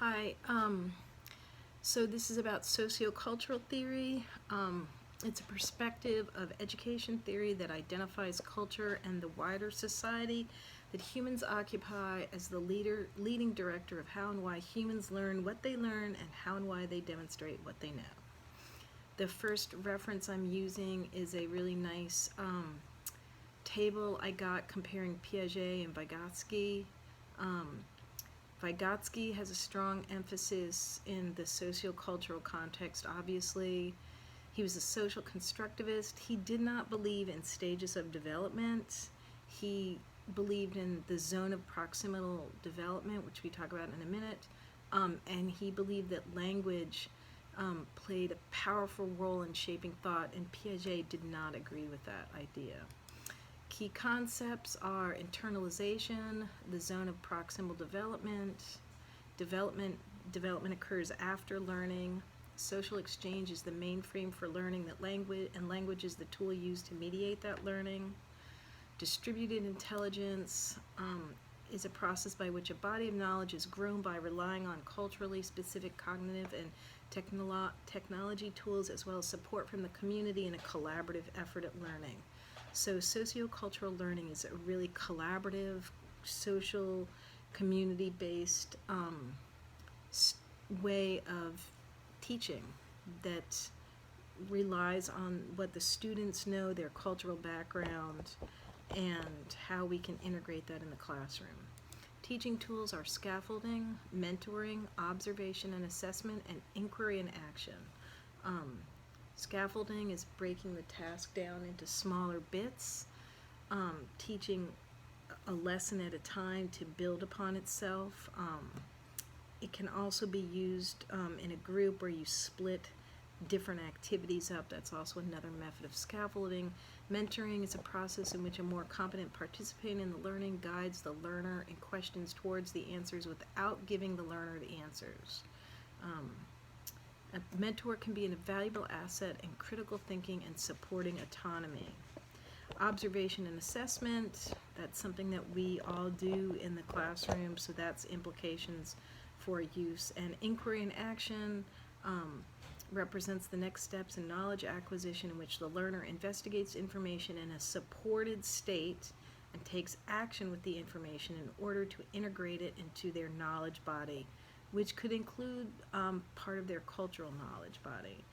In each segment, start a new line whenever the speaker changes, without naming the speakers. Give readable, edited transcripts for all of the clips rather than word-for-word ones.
Hi, so this is about sociocultural theory. It's a perspective of education theory that identifies culture and the wider society that humans occupy as the leading director of how and why humans learn what they learn and how and why they demonstrate what they know. The first reference I'm using is a really nice table I got comparing Piaget and Vygotsky. Um, Vygotsky has a strong emphasis in the sociocultural context, obviously. He was a social constructivist. He did not believe in stages of development. He believed in the zone of proximal development, which we talk about in a minute. And he believed that language played a powerful role in shaping thought, and Piaget did not agree with that idea. Key concepts are internalization, the zone of proximal development, development occurs after learning, social exchange is the main frame for learning, that language is the tool used to mediate that learning. Distributed intelligence is a process by which a body of knowledge is grown by relying on culturally specific cognitive and technology tools, as well as support from the community in a collaborative effort at learning. So sociocultural learning is a really collaborative, social, community-based way of teaching that relies on what the students know, their cultural background, and how we can integrate that in the classroom. Teaching tools are scaffolding, mentoring, observation and assessment, and inquiry and action. Scaffolding is breaking the task down into smaller bits, teaching a lesson at a time to build upon itself. It can also be used in a group where you split different activities up. That's also another method of scaffolding. Mentoring is a process in which a more competent participant in the learning guides the learner in questions towards the answers without giving the learner the answers. A mentor can be an invaluable asset in critical thinking and supporting autonomy. Observation and assessment, that's something that we all do in the classroom, so that's implications for use. And inquiry and action represents the next steps in knowledge acquisition in which the learner investigates information in a supported state and takes action with the information in order to integrate it into their knowledge body, which could include part of their cultural knowledge body.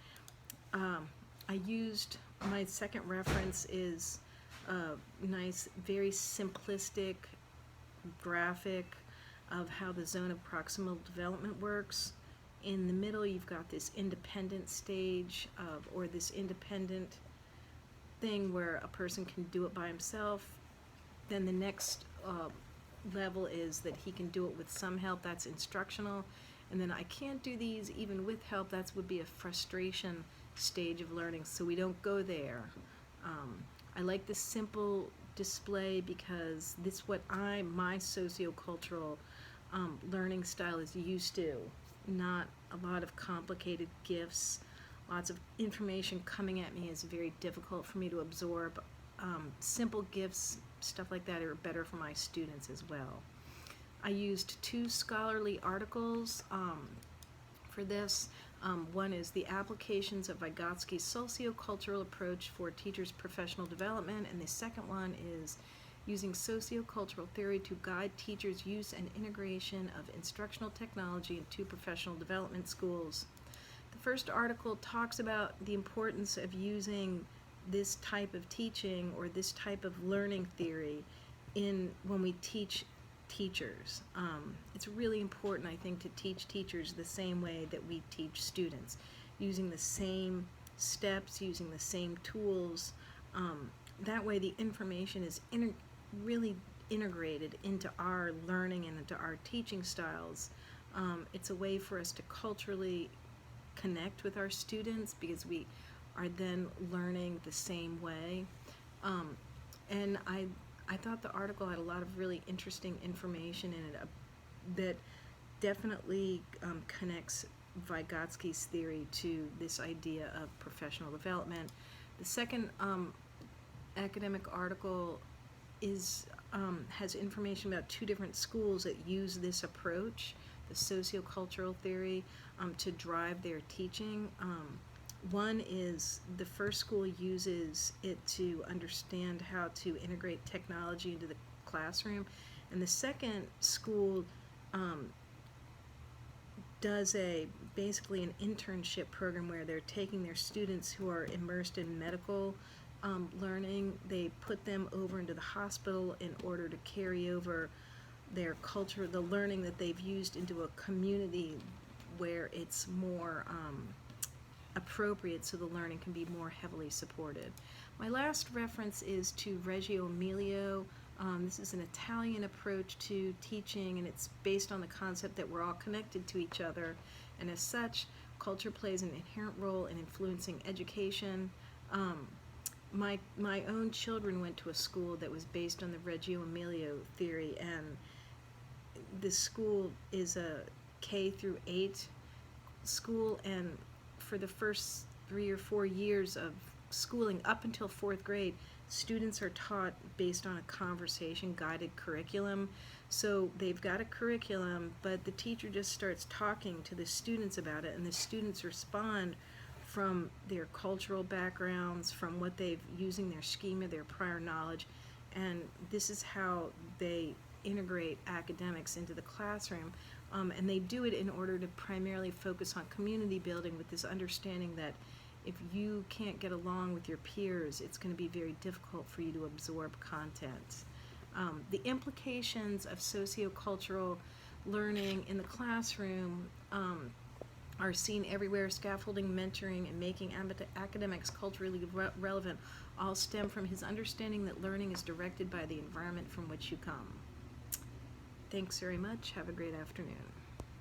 I used, my second reference is a nice, very simplistic graphic of how the zone of proximal development works. In the middle, you've got this independent stage or this independent thing where a person can do it by himself. Then the next level is that he can do it with some help, that's instructional. And then I can't do these even with help, that would be a frustration stage of learning, so we don't go there. I like this simple display because this is what my sociocultural learning style is used to. Not a lot of complicated gifts, lots of information coming at me is very difficult for me to absorb. Simple gifts, stuff like that, are better for my students as well. I used two scholarly articles for this. One is the applications of Vygotsky's sociocultural approach for teachers' professional development, and the second one is using sociocultural theory to guide teachers' use and integration of instructional technology into professional development schools. The first article talks about the importance of using this type of teaching or this type of learning theory when we teach teachers. It's really important, I think, to teach teachers the same way that we teach students, using the same steps, using the same tools. That way the information is really integrated into our learning and into our teaching styles. It's a way for us to culturally connect with our students because we are then learning the same way. And I thought the article had a lot of really interesting information in it that definitely connects Vygotsky's theory to this idea of professional development. The second academic article has information about two different schools that use this approach. the sociocultural theory to drive their teaching. One is the first school uses it to understand how to integrate technology into the classroom, and the second school does basically an internship program where they're taking their students who are immersed in medical learning, they put them over into the hospital in order to carry over their culture, the learning that they've used, into a community where it's more appropriate, so the learning can be more heavily supported. My last reference is to Reggio Emilio. This is an Italian approach to teaching, and it's based on the concept that we're all connected to each other, and as such, culture plays an inherent role in influencing education. My own children went to a school that was based on the Reggio Emilio theory, and this school is a K through 8 school, and for the first 3 or 4 years of schooling up until 4th grade, students are taught based on a conversation-guided curriculum. So they've got a curriculum, but the teacher just starts talking to the students about it, and the students respond from their cultural backgrounds, from what they've using their schema, their prior knowledge, and this is how they integrate academics into the classroom. And they do it in order to primarily focus on community building, with this understanding that if you can't get along with your peers, it's going to be very difficult for you to absorb content. The implications of sociocultural learning in the classroom are seen everywhere. Scaffolding, mentoring, and making academics culturally relevant all stem from his understanding that learning is directed by the environment from which you come. Thanks very much. Have a great afternoon.